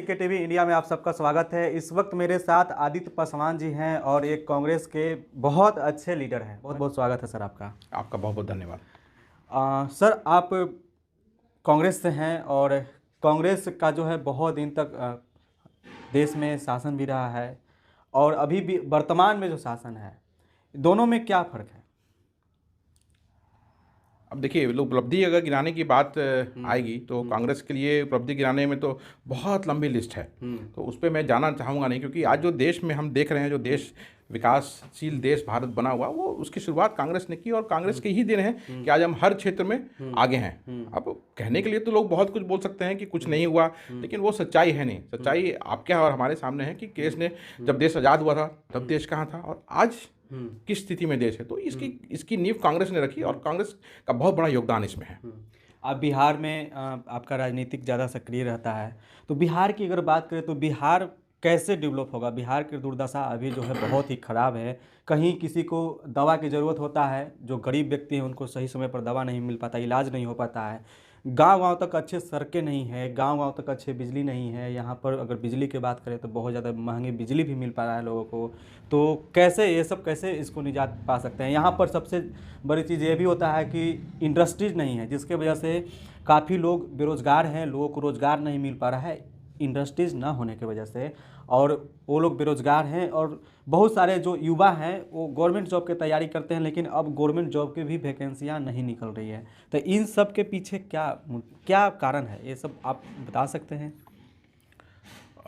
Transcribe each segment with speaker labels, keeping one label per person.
Speaker 1: के TV India में आप सबका स्वागत है। इस वक्त मेरे साथ आदित्य पासवान जी हैं और एक कांग्रेस के बहुत अच्छे लीडर हैं। बहुत बहुत स्वागत है सर आपका।
Speaker 2: आपका बहुत बहुत धन्यवाद।
Speaker 1: सर आप कांग्रेस से हैं और कांग्रेस का जो है बहुत दिन तक देश में शासन भी रहा है और अभी भी वर्तमान में जो शासन है, दोनों में क्या फ़र्क है?
Speaker 2: अब देखिए, लोग उपलब्धि अगर गिनाने की बात आएगी तो कांग्रेस के लिए उपलब्धि गिनाने में तो बहुत लंबी लिस्ट है। तो उस पर मैं जाना चाहूँगा नहीं, क्योंकि आज जो देश में हम देख रहे हैं, जो देश विकासशील देश भारत बना हुआ, वो उसकी शुरुआत कांग्रेस ने की और कांग्रेस के ही दिन है कि आज हम हर क्षेत्र में आगे हैं। अब कहने के लिए तो लोग बहुत कुछ बोल सकते हैं कि कुछ नहीं हुआ, लेकिन वो सच्चाई है नहीं। सच्चाई आपके और हमारे सामने है कि केस ने जब देश आज़ाद हुआ था तब देश कहाँ था और आज किस स्थिति में देश है। तो इसकी नींव कांग्रेस ने रखी और कांग्रेस का बहुत बड़ा योगदान इसमें है।
Speaker 1: आप बिहार में आपका राजनीतिक ज़्यादा सक्रिय रहता है, तो बिहार की अगर बात करें तो बिहार कैसे डेवलप होगा? बिहार की दुर्दशा अभी जो है बहुत ही ख़राब है। कहीं किसी को दवा की ज़रूरत होता है, जो गरीब व्यक्ति हैं उनको सही समय पर दवा नहीं मिल पाता, इलाज नहीं हो पाता है। गांव-गांव तक अच्छे सड़कें नहीं हैं, गांव-गांव तक अच्छे बिजली नहीं है। यहाँ पर अगर बिजली की बात करें तो बहुत ज़्यादा महंगी बिजली भी मिल पा रहा है लोगों को। तो कैसे ये सब कैसे इसको निजात पा सकते हैं? यहाँ पर सबसे बड़ी चीज़ ये भी होता है कि इंडस्ट्रीज़ नहीं है, जिसके वजह से काफ़ी लोग बेरोज़गार हैं, लोगों को रोज़गार नहीं मिल पा रहा है इंडस्ट्रीज़ ना होने की वजह से। और वो लोग बेरोज़गार हैं और बहुत सारे जो युवा हैं वो गवर्नमेंट जॉब की तैयारी करते हैं, लेकिन अब गवर्नमेंट जॉब की भी वैकेंसियाँ नहीं निकल रही है। तो इन सब के पीछे क्या क्या कारण है, ये सब आप बता सकते हैं?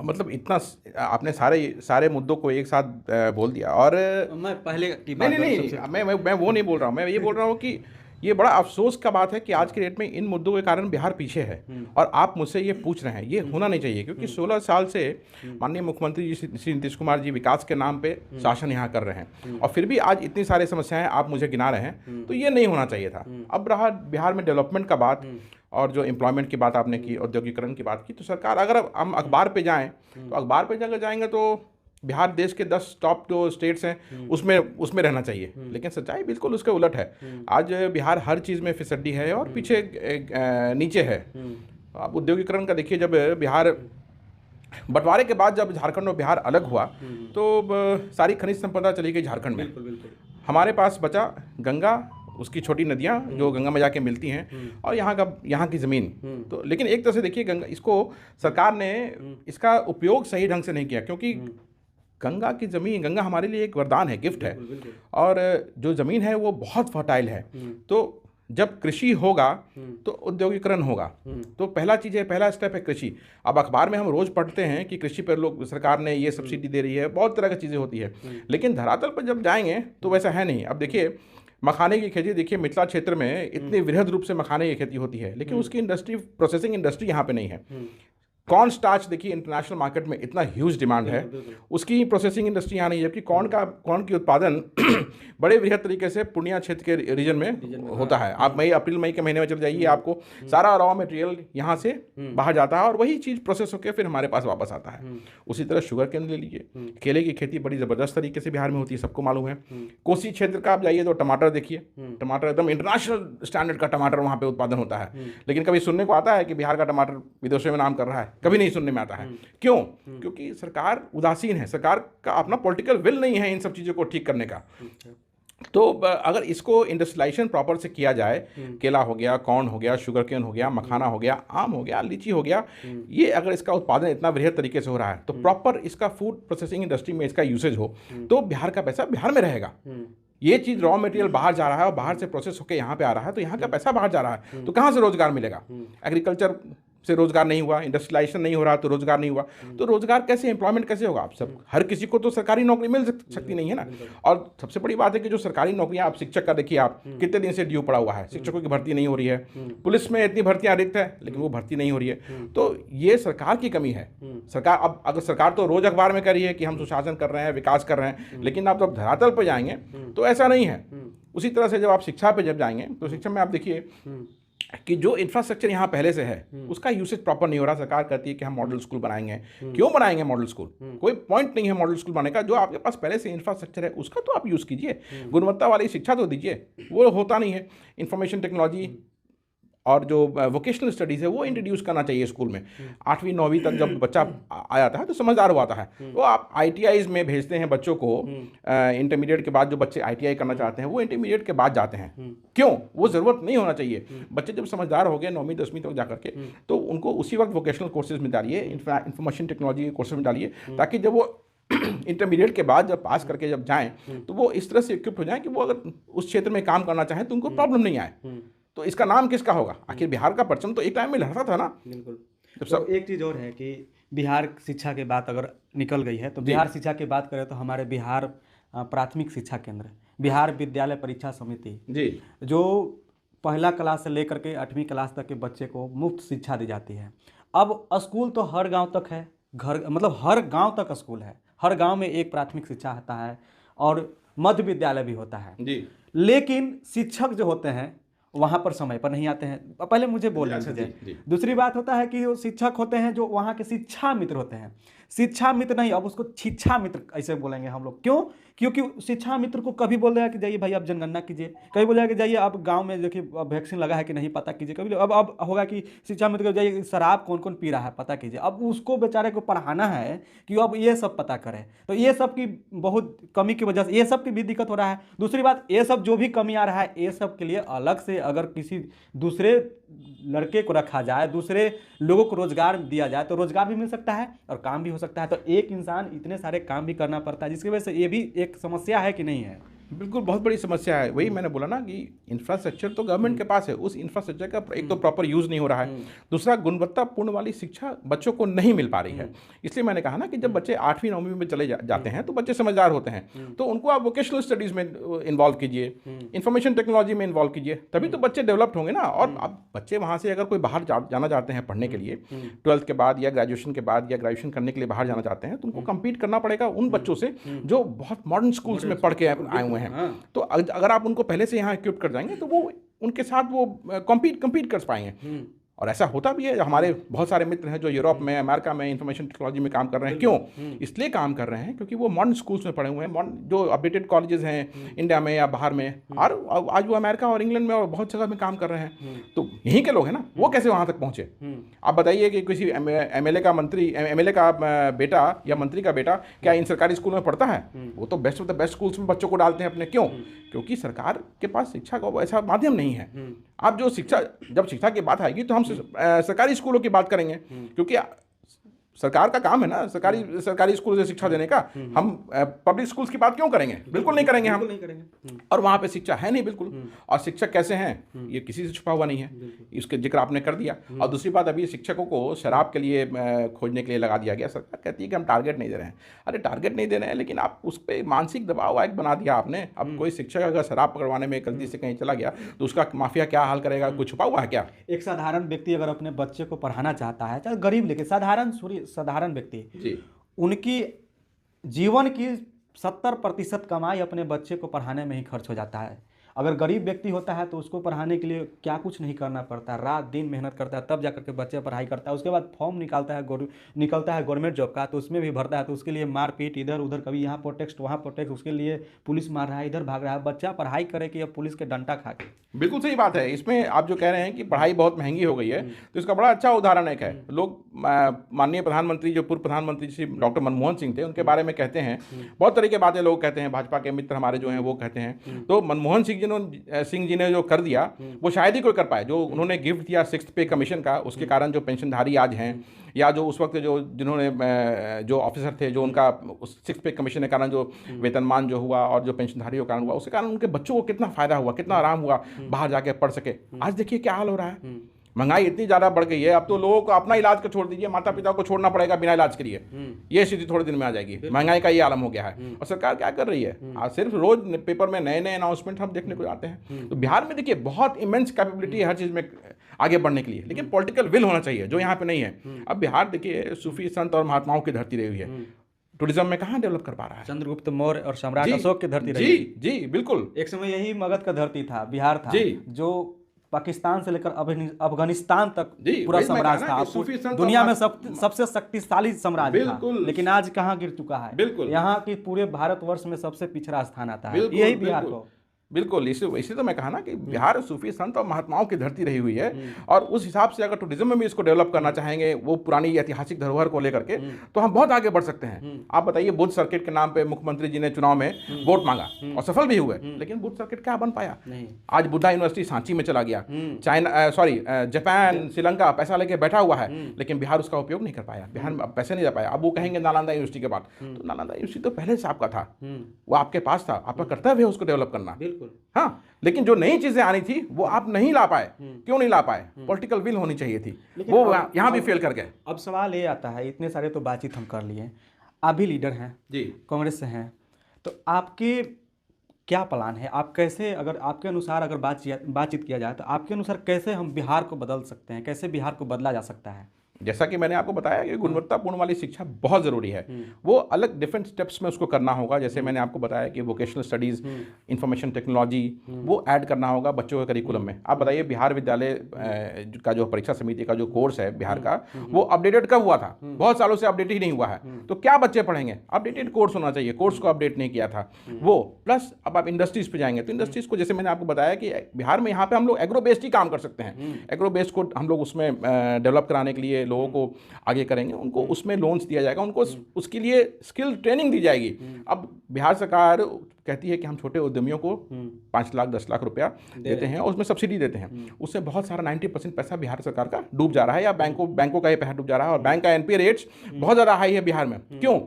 Speaker 2: मतलब इतना आपने सारे सारे मुद्दों को एक साथ बोल दिया। और
Speaker 1: मैं पहले की
Speaker 2: नहीं
Speaker 1: बात
Speaker 2: नहीं नहीं, मैं वो नहीं बोल रहा हूँ। मैं ये बोल रहा हूँ कि ये बड़ा अफसोस का बात है कि आज के डेट में इन मुद्दों के कारण बिहार पीछे है और आप मुझसे ये पूछ रहे हैं। ये होना नहीं चाहिए, क्योंकि 16 साल से माननीय मुख्यमंत्री जी श्री नीतीश कुमार जी विकास के नाम पे शासन यहाँ कर रहे हैं और फिर भी आज इतनी सारी समस्याएं आप मुझे गिना रहे हैं, तो ये नहीं होना चाहिए था। अब रहा बिहार में डेवलपमेंट का बात और जो एम्प्लॉयमेंट की बात आपने की, औद्योगिकरण की बात की, तो सरकार अगर हम अखबार पे जाएं तो अखबार पे अगर जाएंगे तो बिहार देश के 10 टॉप जो स्टेट्स हैं उसमें रहना चाहिए, लेकिन सच्चाई बिल्कुल उसके उलट है। आज बिहार हर चीज़ में फिसड्डी है और पीछे नीचे है। आप उद्योगीकरण का देखिए, जब बिहार बंटवारे के बाद जब झारखंड और बिहार अलग हुआ तो सारी खनिज संपदा चली गई झारखंड में। हमारे पास बचा गंगा, उसकी छोटी नदियाँ जो गंगा में जाके मिलती हैं और यहाँ की ज़मीन। तो लेकिन एक तरह से देखिए, गंगा इसको सरकार ने इसका उपयोग सही ढंग से नहीं किया, क्योंकि गंगा की ज़मीन, गंगा हमारे लिए एक वरदान है, गिफ्ट है। और जो ज़मीन है वो बहुत फर्टाइल है। तो जब कृषि होगा तो औद्योगिकरण होगा। तो पहला चीज़ है, पहला स्टेप है कृषि। अब अखबार में हम रोज़ पढ़ते हैं कि कृषि पर लोग, सरकार ने ये सब्सिडी दे रही है, बहुत तरह की चीज़ें होती है, लेकिन धरातल पर जब जाएंगे तो वैसा है नहीं। अब देखिए, मखाने की खेती देखिए, मिथिला क्षेत्र में इतनी वृहद रूप से मखाने की खेती होती है, लेकिन उसकी इंडस्ट्री, प्रोसेसिंग इंडस्ट्री यहाँ पे नहीं है। कॉर्न स्टार्च देखिए, इंटरनेशनल मार्केट में इतना ह्यूज डिमांड है, उसकी प्रोसेसिंग इंडस्ट्री यहाँ नहीं है। जबकि कॉर्न की उत्पादन बड़े वृहद तरीके से पूर्णिया क्षेत्र के रीजन में होता है। आप अप्रैल मई के महीने में चले जाइए, आपको सारा रॉ मटेरियल यहाँ से बाहर जाता है और वही चीज़ प्रोसेस होकर फिर हमारे पास वापस आता है। उसी तरह शुगर केन ले लीजिए, केले की खेती बड़ी ज़बरदस्त तरीके से बिहार में होती है, सबको मालूम है। कोसी क्षेत्र का आप जाइए तो टमाटर देखिए, टमाटर एकदम इंटरनेशनल स्टैंडर्ड का टमाटर वहाँ पे उत्पादन होता है। लेकिन कभी सुनने को आता है कि बिहार का टमाटर विदेशों में नाम कर रहा है? कभी नहीं सुनने में आता है। क्यों? क्योंकि सरकार उदासीन है, सरकार का अपना पॉलिटिकल विल नहीं है इन सब चीज़ों को ठीक करने का। तो अगर इसको इंडस्ट्रियलाइजेशन प्रॉपर से किया जाए, केला हो गया, कॉर्न हो गया, शुगर केन हो गया, मखाना हो गया, आम हो गया, लीची हो गया, ये अगर इसका उत्पादन इतना वृहद तरीके से हो रहा है तो प्रॉपर इसका फूड प्रोसेसिंग इंडस्ट्री में इसका यूसेज हो तो बिहार का पैसा बिहार में रहेगा। ये चीज़ रॉ मटेरियल बाहर जा रहा है और बाहर से प्रोसेस होकर यहाँ पे आ रहा है, तो यहाँ का पैसा बाहर जा रहा है, तो कहाँ से रोजगार मिलेगा? एग्रीकल्चर से रोजगार नहीं हुआ, इंडस्ट्रियलाइजेशन नहीं हो रहा तो रोजगार नहीं हुआ, तो रोजगार कैसे, एम्प्लॉयमेंट कैसे होगा? आप सब, हर किसी को तो सरकारी नौकरी मिल सकती नहीं है ना। और सबसे बड़ी बात है कि जो सरकारी नौकरियां, आप शिक्षक का देखिए, आप कितने दिन से ड्यू पड़ा हुआ है, शिक्षकों की भर्ती नहीं हो रही है। पुलिस में इतनी भर्तियां रिक्त है लेकिन वो भर्ती नहीं हो रही है। तो ये सरकार की कमी है। सरकार, अब अगर सरकार तो रोज अखबार में कह रही है कि हम सुशासन कर रहे हैं, विकास कर रहे हैं, लेकिन आप जब धरातल पर जाएंगे तो ऐसा नहीं है। उसी तरह से जब आप शिक्षा पे जब जाएंगे तो शिक्षा में आप देखिए कि जो इंफ्रास्ट्रक्चर यहाँ पहले से है उसका यूसेज प्रॉपर नहीं हो रहा। सरकार कहती है कि हम मॉडल स्कूल बनाएंगे। क्यों बनाएंगे मॉडल स्कूल? कोई पॉइंट नहीं है मॉडल स्कूल बनाने का। जो आपके पास पहले से इंफ्रास्ट्रक्चर है उसका तो आप यूज़ कीजिए, गुणवत्ता वाली शिक्षा तो दीजिए, वो होता नहीं है। इंफॉर्मेशन टेक्नोलॉजी, और जो वोकेशनल स्टडीज़ है वो इंट्रोड्यूस करना चाहिए स्कूल में। 8वीं 9वीं तक जब बच्चा आ जाता है तो समझदार हो आता है, तो आप ITIs में भेजते हैं बच्चों को। इंटरमीडिएट के बाद जो बच्चे ITI करना चाहते हैं वो इंटरमीडिएट के बाद जाते हैं। क्यों? वो ज़रूरत नहीं होना चाहिए। बच्चे जब समझदार हो गए 9वीं 10वीं तक जा करके, तो उनको उसी वक्त वोकेशनल कोर्सेज में डालिए, इंफॉर्मेशन टेक्नोलॉजी के कोर्सेज में डालिए, ताकि जब वो इंटरमीडिएट के बाद जब पास करके जब जाएं तो वो इस तरह से इक्विप्ड हो जाएं कि वो अगर उस क्षेत्र में काम करना चाहें तो उनको प्रॉब्लम नहीं आए। तो इसका नाम किसका होगा? आखिर बिहार का परचम तो एक टाइम में लहराता था ना।
Speaker 1: बिल्कुल।
Speaker 2: जब
Speaker 1: तो एक चीज़ और है कि बिहार शिक्षा की बात अगर निकल गई है तो बिहार शिक्षा की बात करें तो हमारे बिहार प्राथमिक शिक्षा केंद्र, बिहार विद्यालय परीक्षा समिति,
Speaker 2: जी,
Speaker 1: जो पहला क्लास से लेकर के 8वीं क्लास तक के बच्चे को मुफ्त शिक्षा दी जाती है। अब स्कूल तो हर गांव तक है, घर मतलब हर गांव तक स्कूल है, हर गांव में एक प्राथमिक शिक्षा होता है और मध्य विद्यालय भी होता है
Speaker 2: जी,
Speaker 1: लेकिन शिक्षक जो होते हैं वहाँ पर समय पर नहीं आते हैं। पहले मुझे बोलने दीजिए। दूसरी बात होता है कि जो शिक्षक होते हैं जो वहाँ के शिक्षा मित्र होते हैं, शिक्षा मित्र नहीं, अब उसको शिक्षा मित्र ऐसे बोलेंगे हम लोग। क्यों? क्योंकि शिक्षा मित्र को कभी बोल देगा कि जाइए भाई आप जनगणना कीजिए, कभी बोलेगा कि जाइए आप गांव में देखिए वैक्सीन लगा है कि नहीं पता कीजिए, कभी अब होगा कि शिक्षा मित्र को जाइए शराब कौन कौन पी रहा है पता कीजिए। अब उसको बेचारे को पढ़ाना है कि अब ये सब पता करे, तो ये सब की बहुत कमी की वजह से ये सब की भी दिक्कत हो रहा है। दूसरी बात, ये सब जो भी कमी आ रहा है ये सब के लिए अलग से अगर किसी दूसरे लड़के को रखा जाए, दूसरे लोगों को रोजगार दिया जाए तो रोजगार भी मिल सकता है और काम भी हो सकता है। तो एक इंसान इतने सारे काम भी करना पड़ता है, जिसकी वजह से ये भी एक समस्या है कि नहीं है?
Speaker 2: बिल्कुल, बहुत बड़ी समस्या है। वही मैंने बोला ना कि इंफ्रास्ट्रक्चर तो गवर्नमेंट के पास है, उस इंफ्रास्ट्रक्चर का एक तो प्रॉपर यूज़ नहीं हो रहा है, दूसरा गुणवत्तापूर्ण वाली शिक्षा बच्चों को नहीं मिल पा रही है। इसलिए मैंने कहा ना कि जब बच्चे 8वीं 9वीं में चले जाते हैं तो बच्चे समझदार होते हैं, तो उनको आप वोकेशनल स्टडीज़ में इन्वॉल्व कीजिए, इंफॉर्मेशन टेक्नोलॉजी में इन्वॉल्व कीजिए, तभी तो बच्चे डेवलप्ड होंगे ना। और अब बच्चे वहाँ से अगर कोई बाहर जाना चाहते हैं पढ़ने के लिए, 12th के बाद या ग्रेजुएशन के बाद या ग्रेजुएशन करने के लिए बाहर जाना चाहते हैं, तो उनको कम्पीट करना पड़ेगा उन बच्चों से जो बहुत मॉडर्न स्कूल्स में पढ़ के आए हुए हैं। तो अगर आप उनको पहले से यहाँ इक्विप कर जाएंगे तो वो उनके साथ वो कम्पीट कर पाएंगे। और ऐसा होता भी है। हमारे बहुत सारे मित्र हैं जो यूरोप में, अमेरिका में इंफॉर्मेशन टेक्नोलॉजी में काम कर रहे हैं। क्यों? इसलिए काम कर रहे हैं क्योंकि वो मॉडर्न स्कूल्स में पढ़े हुए हैं, जो अपडेटेड कॉलेजेस हैं इंडिया में या बाहर में, और आज वो अमेरिका और इंग्लैंड में और बहुत जगह में काम कर रहे हैं। तो यहीं के लोग हैं ना, वो कैसे वहाँ तक पहुँचे? आप बताइए कि किसी एमएलए का बेटा या मंत्री का बेटा क्या इन सरकारी स्कूल में पढ़ता है? वो तो best of the best schools में बच्चों को डालते हैं अपने। क्यों? क्योंकि सरकार के पास शिक्षा का ऐसा माध्यम नहीं है। आप जो जब शिक्षा की बात आएगी तो हम सरकारी स्कूलों की बात करेंगे, क्योंकि सरकार का काम है ना सरकारी स्कूल से शिक्षा देने का। हम पब्लिक स्कूल्स की बात क्यों करेंगे? बिल्कुल नहीं करेंगे हम। और वहाँ पे शिक्षा है नहीं बिल्कुल। और शिक्षक कैसे हैं ये किसी से छुपा हुआ नहीं है, इसके जिक्र आपने कर दिया। और दूसरी बात, अभी शिक्षकों को शराब के लिए खोजने के लिए लगा दिया गया। सरकार कहती है कि हम टारगेट नहीं दे रहे हैं। अरे टारगेट नहीं दे रहे हैं, लेकिन आप उस पर मानसिक दबाव एक बना दिया आपने। अब कोई शिक्षक अगर शराब पकड़वाने में गलती से कहीं चला गया तो उसका माफिया क्या हाल करेगा? कुछ छुपा हुआ है क्या?
Speaker 1: एक साधारण व्यक्ति अगर अपने बच्चे को पढ़ाना चाहता है, चाहे गरीब लेकिन साधारण व्यक्ति
Speaker 2: जी,
Speaker 1: उनकी जीवन की 70% कमाई अपने बच्चे को पढ़ाने में ही खर्च हो जाता है। अगर गरीब व्यक्ति होता है तो उसको पढ़ाने के लिए क्या कुछ नहीं करना पड़ता, रात दिन मेहनत करता है तब जाकर के बच्चे पढ़ाई करता है। उसके बाद फॉर्म निकलता है गवर्नमेंट जॉब का, तो उसमें भी भरता है, तो उसके लिए मारपीट, इधर उधर, कभी यहाँ प्रोटेस्ट वहाँ प्रोटेस्ट, उसके लिए पुलिस मार रहा है, इधर भाग रहा है। बच्चा पढ़ाई करे कि अब पुलिस के डंडा खा के।
Speaker 2: बिल्कुल सही बात है। इसमें आप जो कह रहे हैं कि पढ़ाई बहुत महंगी हो गई है, तो इसका बड़ा अच्छा उदाहरण एक है। लोग माननीय प्रधानमंत्री, जो पूर्व प्रधानमंत्री श्री डॉक्टर मनमोहन सिंह थे, उनके बारे में कहते हैं, बहुत तरह की बातें लोग कहते हैं, भाजपा के मित्र हमारे जो हैं वो कहते हैं। तो मनमोहन सिंह जी ने जो कर दिया वो शायद ही कोई कर पाए। जो उन्होंने गिफ्ट दिया 6th पे कमीशन का, उसके कारण जो पेंशनधारी आज हैं, या जो उस वक्त जिन्होंने जो ऑफिसर थे, जो उनका 6th पे कमीशन के कारण जो वेतनमान जो हुआ और जो पेंशनधारियों के कारण हुआ, उसके कारण उनके बच्चों को कितना फायदा हुआ, कितना आराम हुआ, बाहर जाके पढ़ सके। आज देखिए क्या हाल हो रहा है। महंगाई इतनी ज़्यादा बढ़ गई है, अब तो लोगों को अपना इलाज को छोड़ दीजिए, माता पिता को छोड़ना पड़ेगा बिना इलाज के लिए। ये स्थिति थोड़े दिन में आ जाएगी। महंगाई का ये आलम हो गया है। और सरकार क्या कर रही है? आज सिर्फ रोज पेपर में नए नए अनाउंसमेंट हम देखने को आते हैं। तो बिहार में देखिए बहुत इमेंस कैपेबिलिटी है हर चीज़ में आगे बढ़ने के लिए, लेकिन पॉलिटिकल विल होना चाहिए, जो यहाँ पे नहीं है। अब बिहार देखिए सूफी संत और महात्माओं की धरती रही हुई है। टूरिज्म में कहाँ डेवलप कर पा रहा है?
Speaker 1: चंद्रगुप्त मौर्य और सम्राट अशोक की धरती रही।
Speaker 2: जी बिल्कुल।
Speaker 1: एक समय यही मगध का धरती था, बिहार था,
Speaker 2: जी,
Speaker 1: जो पाकिस्तान से लेकर अफगानिस्तान तक पूरा
Speaker 2: वही मैं
Speaker 1: साम्राज्य
Speaker 2: कहा ना
Speaker 1: था।
Speaker 2: कि सूफी संत
Speaker 1: दुनिया
Speaker 2: और
Speaker 1: में सबसे शक्तिशाली साम्राज्य था,
Speaker 2: बिल्कुल।
Speaker 1: लेकिन आज कहाँ गिर चुका है?
Speaker 2: बिल्कुल।
Speaker 1: यहाँ की पूरे भारतवर्ष में सबसे पिछड़ा स्थान आता है,
Speaker 2: बिल्कुल,
Speaker 1: यही बिहार
Speaker 2: बिल्कुल।
Speaker 1: को।
Speaker 2: बिल्कुल, इसी तो मैं कहा ना कि बिहार सूफी संत और महात्माओं की धरती रही हुई है, और उस हिसाब से अगर टूरिज्म में भी इसको डेवलप करना चाहेंगे वो पुरानी ऐतिहासिक धरोहर को लेकर के, तो हम बहुत आगे बढ़ सकते हैं। आप बताइए, बुद्ध सर्किट के नाम पे मुख्यमंत्री जी ने चुनाव में वोट मांगा और सफल भी हुए, लेकिन बुद्ध सर्किट क्या बन पाया? आज बुद्धा यूनिवर्सिटी सांची में चला गया, चाइना जापान श्रीलंका पैसा लेके बैठा हुआ है, लेकिन बिहार उसका उपयोग नहीं कर पाया, बिहार में पैसे नहीं दे पाया। अब वो कहेंगे नालंदा यूनिवर्सिटी के बाद, तो नालंदा यूनिवर्सिटी तो पहले से आपका था, वो आपके पास था, आपका कर्तव्य है उसको डेवलप करना। हाँ, लेकिन जो नई चीजें आनी थी वो आप नहीं ला पाए। क्यों नहीं ला पाए? पॉलिटिकल विल होनी चाहिए थी, वो यहाँ भी फेल कर गए।
Speaker 1: अब सवाल ये आता है, इतने सारे तो बातचीत हम कर लिए, आप भी लीडर हैं
Speaker 2: जी,
Speaker 1: कांग्रेस से हैं, तो आपके क्या प्लान है? आप कैसे, अगर आपके अनुसार अगर बातचीत किया जाए तो आपके अनुसार कैसे हम बिहार को बदल सकते हैं, कैसे बिहार को बदला जा सकता है?
Speaker 2: जैसा कि मैंने आपको बताया कि गुणवत्तापूर्ण वाली शिक्षा बहुत ज़रूरी है, वो अलग डिफरेंट स्टेप्स में उसको करना होगा। जैसे मैंने आपको बताया कि वोकेशनल स्टडीज़, इंफॉर्मेशन टेक्नोलॉजी, वो ऐड करना होगा बच्चों के करिकुलम में। आप बताइए, बिहार विद्यालय का जो परीक्षा समिति का जो कोर्स है बिहार का, वो अपडेटेड कब हुआ था? बहुत सालों से अपडेट ही नहीं हुआ है, तो क्या बच्चे पढ़ेंगे? अपडेटेड कोर्स होना चाहिए, कोर्स को अपडेट नहीं किया था वो। प्लस अब आप इंडस्ट्रीज़ पे जाएंगे तो इंडस्ट्रीज़ को, जैसे मैंने आपको बताया कि बिहार में यहाँ पे हम लोग एग्रो बेस्ड ही काम कर सकते हैं। एग्रो बेस्ड को हम लोग उसमें डेवलप कराने के लिए लोगों को आगे करेंगे, उनको उसमें लोन्स दिया जाएगा, उनको उसके लिए स्किल ट्रेनिंग दी जाएगी। अब बिहार सरकार कहती है कि हम छोटे उद्यमियों को 5 लाख 10 लाख रुपया देते हैं और उसमें सब्सिडी देते हैं, उससे बहुत सारा 90% पैसा बिहार सरकार का डूब जा रहा है, या बैंकों का ये पैसा डूब जा रहा है, और बैंक का एनपीए रेट्स बहुत ज़्यादा हाई है बिहार में। क्यों?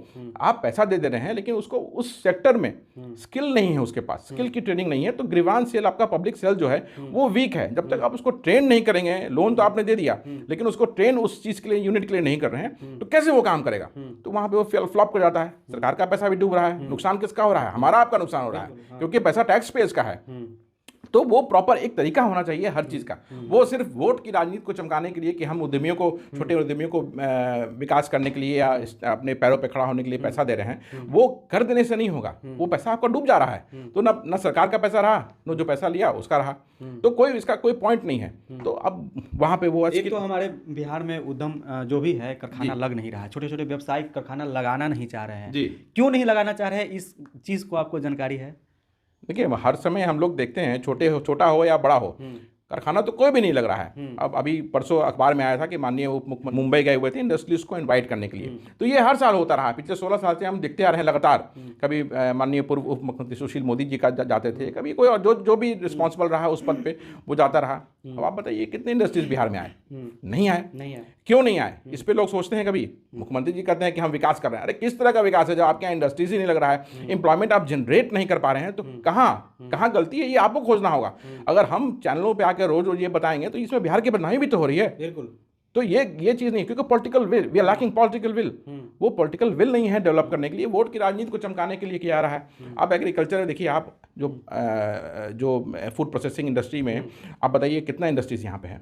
Speaker 2: आप पैसा दे रहे हैं लेकिन उसको उस सेक्टर में स्किल नहीं है, उसके पास स्किल की ट्रेनिंग नहीं है, तो ग्रीवांस सेल, आपका पब्लिक सेल जो है वो वीक है। जब तक आप उसको ट्रेन नहीं करेंगे, लोन तो आपने दे दिया लेकिन उसको ट्रेन उस चीज़ के लिए, यूनिट के लिए नहीं कर रहे हैं, तो कैसे वो काम करेगा? तो वहाँ पे वो फ्लॉप कर जाता है, सरकार का पैसा भी डूब रहा है। नुकसान किसका हो रहा है? हमारा आपका नुकसान हो रहा है, क्योंकि पैसा टैक्स पेज का है। तो वो प्रॉपर एक तरीका होना चाहिए हर चीज़ का। वो सिर्फ वोट की राजनीति को चमकाने के लिए कि हम उद्यमियों को, छोटे उद्यमियों को विकास करने के लिए या अपने पैरों पे खड़ा होने के लिए पैसा दे रहे हैं, वो कर देने से नहीं होगा। वो पैसा आपका डूब जा रहा है, तो ना सरकार का पैसा रहा, न जो पैसा लिया उसका रहा, तो कोई इसका कोई पॉइंट नहीं है। तो अब वहाँ पे वो
Speaker 1: एक तो हमारे बिहार में उद्यम जो भी है, कारखाना लग नहीं रहा है, छोटे छोटे व्यवसायिक कारखाना लगाना नहीं चाह रहे हैं। क्यों नहीं लगाना चाह रहे हैं, इस चीज़ को आपको जानकारी है?
Speaker 2: देखिए, हर समय हम लोग देखते हैं, छोटा हो या बड़ा हो, कारखाना तो कोई भी नहीं लग रहा है। अब अभी परसों अखबार में आया था कि माननीय उप मुख्यमंत्री मुंबई गए हुए थे इंडस्ट्रीज को इनवाइट करने के लिए। तो ये हर साल होता रहा, पिछले 16 साल से हम देखते आ रहे हैं लगातार। कभी माननीय पूर्व उप मुख्यमंत्री सुशील मोदी जी का जाते थे, कभी कोई और जो भी रिस्पॉन्सिबल रहा उस पद पे वो जाता रहा। अब आप बताइए कितने इंडस्ट्रीज बिहार में आए? नहीं आए। क्यों नहीं आए? इस पे लोग सोचते हैं, कभी मुख्यमंत्री जी कहते हैं कि हम विकास कर रहे हैं। अरे किस तरह का विकास है जब आपके यहाँ इंडस्ट्रीज ही नहीं लग रहा है, एम्प्लॉयमेंट आप जनरेट नहीं कर पा रहे हैं? तो कहाँ गलती है, ये आपको खोजना होगा। अगर हम चैनलों पे आकर रोज रोज ये बताएंगे तो इसमें बिहार की बदनामी भी तो हो रही है।
Speaker 1: बिल्कुल।
Speaker 2: तो ये चीज़ नहीं, क्योंकि political will, we are lacking political will. वो पॉलिटिकल विल नहीं है डेवलप करने के लिए, वोट की राजनीति को चमकाने के लिए किया रहा है। अब एग्रीकल्चर देखिए, आप जो फूड प्रोसेसिंग इंडस्ट्री में आप बताइए कितना इंडस्ट्रीज यहाँ पे है,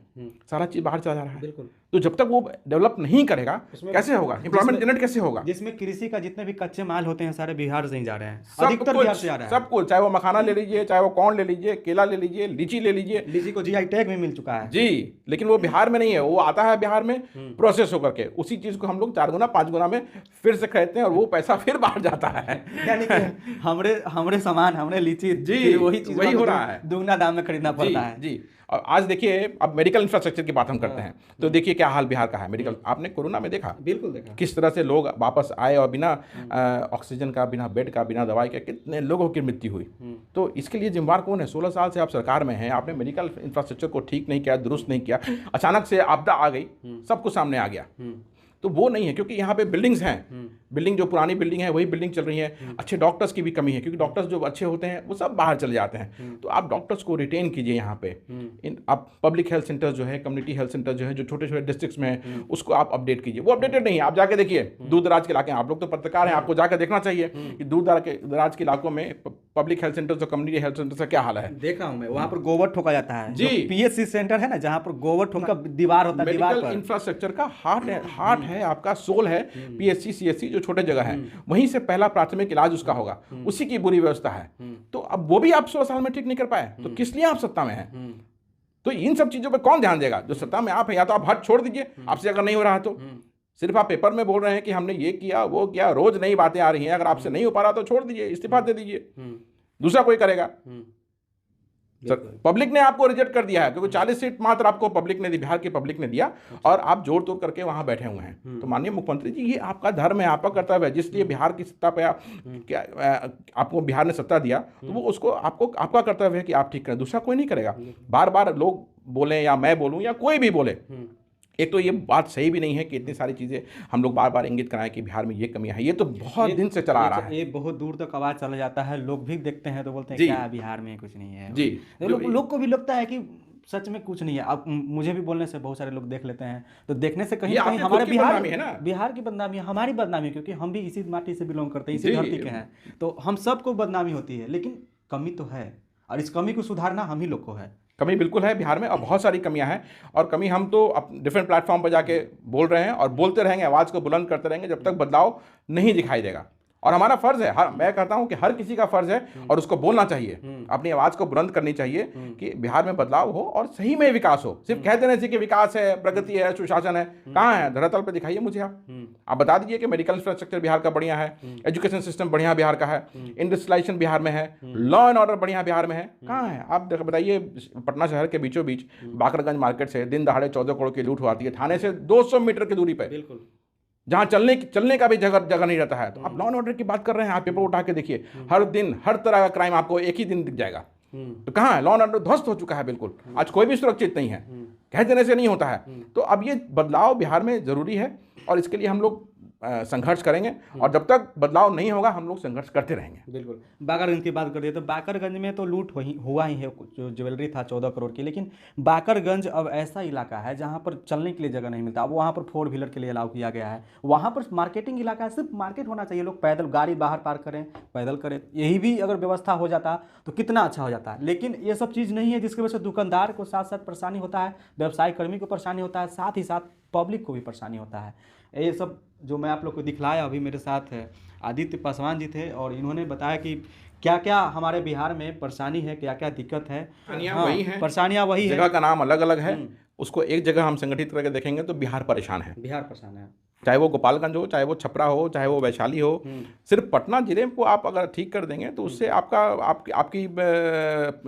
Speaker 2: सारा चीज़ बाहर चला जा रहा है।
Speaker 1: बिल्कुल।
Speaker 2: तो जब तक वो डेवलप नहीं करेगा कैसे होगा, एम्प्लॉयमेंट जनरेट कैसे होगा?
Speaker 1: जिसमें कृषि का जितने भी कच्चे माल होते हैं सारे बिहार से ही जा रहे हैं, अधिकतर बिहार से जा रहा है।
Speaker 2: सब कुछ, चाहे वो मखाना ले लीजिए, चाहे वो कॉर्न ले लीजिए, केला ले लीजिए, लीची ले लीजिए।
Speaker 1: लीची को जीआई टैग भी मिल चुका है
Speaker 2: जी, लेकिन वो बिहार में नहीं है, वो आता है बिहार में प्रोसेस होकर के, उसी चीज़ को हम लोग 4 गुना 5 गुना में फिर से खरीदते हैं और वो पैसा फिर बाहर जाता है।
Speaker 1: यानी कि हमरे सामान, हमरे लीची,
Speaker 2: जी वही हो रहा है,
Speaker 1: दुगना दाम में खरीदना पड़ता है।
Speaker 2: जी। और आज देखिए, अब मेडिकल इंफ्रास्ट्रक्चर की बात हम करते हैं तो देखिए क्या हाल बिहार का है मेडिकल। आपने कोरोना में देखा,
Speaker 1: बिल्कुल देखा,
Speaker 2: किस तरह से लोग वापस आए और बिना ऑक्सीजन का, बिना बेड का, बिना दवाई का कितने लोगों की मृत्यु हुई। तो इसके लिए जिम्मेवार कौन है? 16 साल से आप सरकार में हैं, आपने मेडिकल इंफ्रास्ट्रक्चर को ठीक नहीं किया, दुरुस्त नहीं किया, अचानक से आपदा आ गई, सब कुछ सामने आ गया। तो वो नहीं है, क्योंकि यहाँ पे बिल्डिंग्स हैं, बिल्डिंग जो पुरानी बिल्डिंग है वही बिल्डिंग चल रही है। अच्छे डॉक्टर्स की भी कमी है, क्योंकि डॉक्टर्स जो अच्छे होते हैं वो सब बाहर चले जाते हैं। तो आप डॉक्टर्स को रिटेन कीजिए यहाँ पे। आप पब्लिक हेल्थ सेंटर जो है, कम्युनिटी हेल्थ सेंटर जो है, जो छोटे छोटे डिस्ट्रिक्ट्स में है, उसको आप अपडेट कीजिए। वो अपडेटेड नहीं है, आप जाके देखिए दूर दराज के इलाके, आप लोग तो पत्रकार हैं, आपको जाकर देखना चाहिए कि दूर दराज के इलाकों में पब्लिक हेल्थ सेंटर और कम्युनिटी हेल्थ सेंटर का क्या हाल है।
Speaker 1: देखा हूँ मैं, वहाँ पर गोबर ठोका जाता है।
Speaker 2: जी,
Speaker 1: पीएचसी सेंटर है ना, जहाँ पर गोबर ठोका दीवार होता है, दीवार पर।
Speaker 2: इंफ्रास्ट्रक्चर का हार्ट है आपका, सोल है पीएचसी सीएचसी जो छोटे जगह है, वहीं से पहला प्राथमिक इलाज उसका होगा, उसी की बुरी व्यवस्था है। तो अब वो भी आप 16 साल में ठीक नहीं कर पाए, तो किस लिए आप सत्ता में हैं? तो इन सब चीजों पे कौन ध्यान देगा? जो सत्ता में आप हैं, या तो आप हट छोड़ दीजिए, आपसे अगर नहीं हो रहा तो। सिर्फ आप पेपर में बोल रहे हैं कि हमने ये किया वो किया, रोज नई बातें आ रही हैं, अगर आपसे नहीं हो पा रहा तो छोड़ दीजिए, इस्तीफा दे दीजिए, दूसरा कोई करेगा। पब्लिक ने आपको रिजेक्ट कर दिया है, क्योंकि 40 सीट मात्र आपको पब्लिक ने दी, बिहार की पब्लिक ने दिया, और आप जोड़ तोड़ करके वहां बैठे हुए हैं। तो माननीय मुख्यमंत्री जी, ये आपका धर्म है, आपका कर्तव्य है, जिसलिए बिहार की सत्ता पे आपको बिहार ने सत्ता दिया, तो वो उसको आपको आपका कर्तव्य है कि आप ठीक करें, दूसरा कोई नहीं करेगा। बार बार लोग बोलें या मैं बोलूँ या कोई भी बोले, एक तो ये बात सही भी नहीं है कि इतनी सारी चीज़ें हम लोग बार बार इंगित कराएं कि बिहार में ये कमियां हैं। ये तो बहुत दिन से चला आ रहा है,
Speaker 1: ये बहुत दूर तक आवाज़ चला जाता है, लोग भी देखते हैं तो बोलते हैं
Speaker 2: जी।
Speaker 1: क्या बिहार में कुछ नहीं है
Speaker 2: जी।
Speaker 1: लोग को भी लगता है कि सच में कुछ नहीं है। अब मुझे भी बोलने से बहुत सारे लोग देख लेते हैं, तो देखने से कहीं
Speaker 2: ये
Speaker 1: ना कहीं
Speaker 2: आपकी
Speaker 1: हमारे
Speaker 2: खुद की बदनामी है ना।
Speaker 1: बिहार की बदनामी है, हमारी बदनामी है, क्योंकि हम भी इसी माटी से बिलोंग करते हैं, इसी
Speaker 2: जी।
Speaker 1: धरती के हैं, तो हम सबको बदनामी होती है। लेकिन कमी तो है, और इस कमी को सुधारना हम ही लोग को है।
Speaker 2: कमी बिल्कुल है बिहार में, और बहुत सारी कमियां हैं, और कमी हम तो डिफरेंट प्लेटफॉर्म पर जाके बोल रहे हैं और बोलते रहेंगे, आवाज़ को बुलंद करते रहेंगे जब तक बदलाव नहीं दिखाई देगा। और हमारा फर्ज है, मैं कहता हूं कि हर किसी का फर्ज है, और उसको बोलना चाहिए, अपनी आवाज़ को बुलंद करनी चाहिए कि बिहार में बदलाव हो और सही में विकास हो। सिर्फ कह देने से कि विकास है, प्रगति है, सुशासन है, कहाँ है? धरातल पर दिखाइए मुझे। आप बता दीजिए कि मेडिकल इंफ्रास्ट्रक्चर बिहार का बढ़िया है, एजुकेशन सिस्टम बढ़िया बिहार का है, इंडस्ट्रियलाइजेशन बिहार में है, लॉ एंड ऑर्डर बढ़िया बिहार में है, कहाँ है? आप बताइए, पटना शहर के बीचों बीच बाकरगंज मार्केट से दिन दहाड़े 14 करोड़ की लूट हुआती है, थाने से 200 मीटर की दूरी पर,
Speaker 1: बिल्कुल,
Speaker 2: जहाँ चलने का भी जगह नहीं रहता है। तो आप लॉ एंड ऑर्डर की बात कर रहे हैं, आप पेपर उठा के देखिए, हर दिन हर तरह का क्राइम आपको एक ही दिन दिख जाएगा। तो कहाँ है? लॉ एंड ऑर्डर ध्वस्त हो चुका है बिल्कुल, आज कोई भी सुरक्षित नहीं है, कह देने से नहीं होता है। तो अब ये बदलाव बिहार में जरूरी है, और इसके लिए हम लोग संघर्ष करेंगे, और जब तक बदलाव नहीं होगा हम लोग संघर्ष करते रहेंगे।
Speaker 1: बिल्कुल। बाकरगंज की बात करिए तो बाकरगंज में तो लूट हुआ ही है, जो ज्वेलरी था 14 करोड़ की, लेकिन बाकरगंज अब ऐसा इलाका है जहां पर चलने के लिए जगह नहीं मिलता। अब वहां पर 4 व्हीलर के लिए अलाउ किया गया है, वहां पर मार्केटिंग इलाका है, सिर्फ मार्केट होना चाहिए, लोग पैदल गाड़ी बाहर पार्क करें, पैदल करें, यही भी अगर व्यवस्था हो जाता तो कितना अच्छा हो जाता है। लेकिन ये सब चीज़ नहीं है, जिसकी वजह से दुकानदार को साथ साथ परेशानी होता है, व्यवसाय कर्मी को परेशानी होता है, साथ ही साथ पब्लिक को भी परेशानी होता है। ये सब जो मैं आप लोग को दिखलाया, अभी मेरे साथ है आदित्य पासवान जी थे, और इन्होंने बताया कि क्या क्या हमारे बिहार में परेशानी है, क्या क्या दिक्कत है।
Speaker 2: वही है,
Speaker 1: परेशानियाँ वही है,
Speaker 2: जगह का नाम अलग अलग है, उसको एक जगह हम संगठित करके देखेंगे तो बिहार परेशान है।
Speaker 1: बिहार परेशान है,
Speaker 2: चाहे वो गोपालगंज हो, चाहे वो छपरा हो, चाहे वो वैशाली हो। सिर्फ पटना जिले को आप अगर ठीक कर देंगे तो उससे आपकी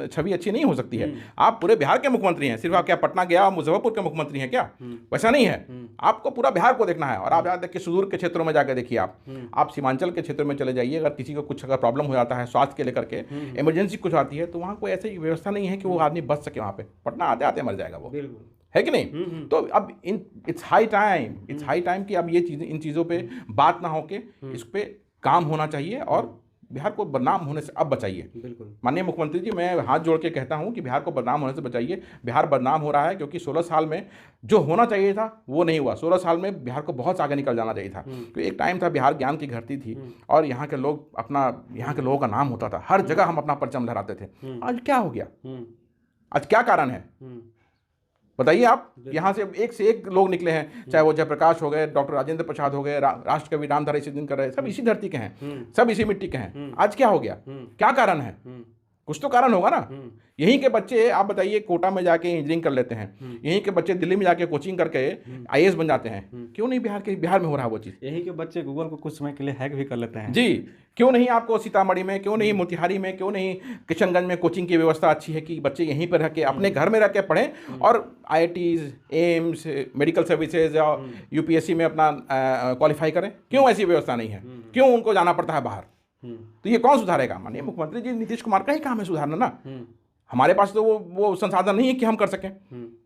Speaker 2: छवि अच्छी नहीं हो सकती है। आप पूरे बिहार के मुख्यमंत्री हैं, सिर्फ आप क्या पटना गया मुजफ्फरपुर के मुख्यमंत्री हैं क्या? वैसा नहीं है, आपको पूरा बिहार को देखना है। और आप जाकर देखिए, सुदूर के क्षेत्रों में जाकर देखिए, आप सीमांचल के क्षेत्रों में चले जाइए, अगर किसी को कुछ अगर प्रॉब्लम हो जाता है स्वास्थ्य के लेकर के, इमरजेंसी कुछ आती है, तो वहाँ कोई ऐसी व्यवस्था नहीं है कि वो आदमी बच सके वहाँ पे। पटना आते आते मर जाएगा वो, है कि नहीं? तो अब इट्स हाई टाइम कि अब ये चीज़ें, इन चीज़ों पे बात ना होके इस पे काम होना चाहिए, और बिहार को बदनाम होने से अब बचाइए।
Speaker 1: बिल्कुल।
Speaker 2: माननीय मुख्यमंत्री जी, मैं हाथ जोड़ के कहता हूं कि बिहार को बदनाम होने से बचाइए। बिहार बदनाम हो रहा है क्योंकि 16 साल में जो होना चाहिए था वो नहीं हुआ। 16 साल में बिहार को बहुत आगे निकल जाना चाहिए था, तो एक टाइम था बिहार ज्ञान की घाटी थी, और यहाँ के लोगों का नाम होता था, हर जगह हम अपना परचम लहराते थे। आज क्या हो गया? आज क्या कारण है बताइए आप? यहाँ से एक लोग निकले हैं, चाहे वो जयप्रकाश हो गए, डॉक्टर राजेंद्र प्रसाद हो गए, राष्ट्र कवि रामधारी सिद्धिनकर, सब इसी धरती के हैं, सब इसी मिट्टी के हैं। आज क्या हो गया? क्या कारण है? कुछ तो कारण होगा ना। यहीं के बच्चे, आप बताइए, कोटा में जाके इंजीनियरिंग कर लेते हैं, यहीं के बच्चे दिल्ली में जाके कोचिंग करके आईएएस बन जाते हैं, क्यों नहीं बिहार में हो रहा है वो चीज़?
Speaker 1: यहीं के बच्चे गूगल को कुछ समय के लिए हैक भी कर लेते हैं।
Speaker 2: जी, क्यों नहीं आपको सीतामढ़ी में, क्यों नहीं मोतिहारी में, क्यों नहीं किशनगंज में कोचिंग की व्यवस्था अच्छी है कि बच्चे यहीं पर रह के अपने घर में रह के पढ़ें और आईआईटीज, एम्स, मेडिकल सर्विसेज या यूपीएससी में अपना क्वालिफाई करें? क्यों ऐसी व्यवस्था नहीं है? क्यों उनको जाना पड़ता है बाहर? तो ये कौन सुधारेगा? माननीय मुख्यमंत्री जी, नीतीश कुमार का ही काम है सुधारना ना। हमारे पास तो वो संसाधन नहीं है कि हम कर सकें,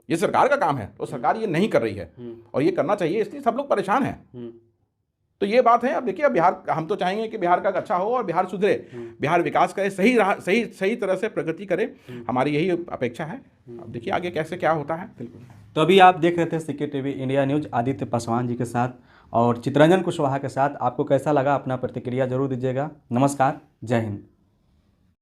Speaker 2: ये सरकार का काम है, तो सरकार ये नहीं कर रही है, और ये करना चाहिए, इसलिए सब लोग परेशान हैं। तो ये बात है। अब देखिए, अब बिहार, हम तो चाहेंगे कि बिहार का अच्छा हो और बिहार सुधरे, बिहार विकास करे, सही तरह से प्रगति करे, हमारी यही अपेक्षा है। अब देखिए आगे कैसे क्या होता है। बिल्कुल।
Speaker 1: तो अभी आप देख रहे थे CK TV India news Aditya Paswan ji के साथ और चित्रंजन कुशवाहा के साथ। आपको कैसा लगा? अपना प्रतिक्रिया जरूर दीजिएगा। नमस्कार, जय हिंद।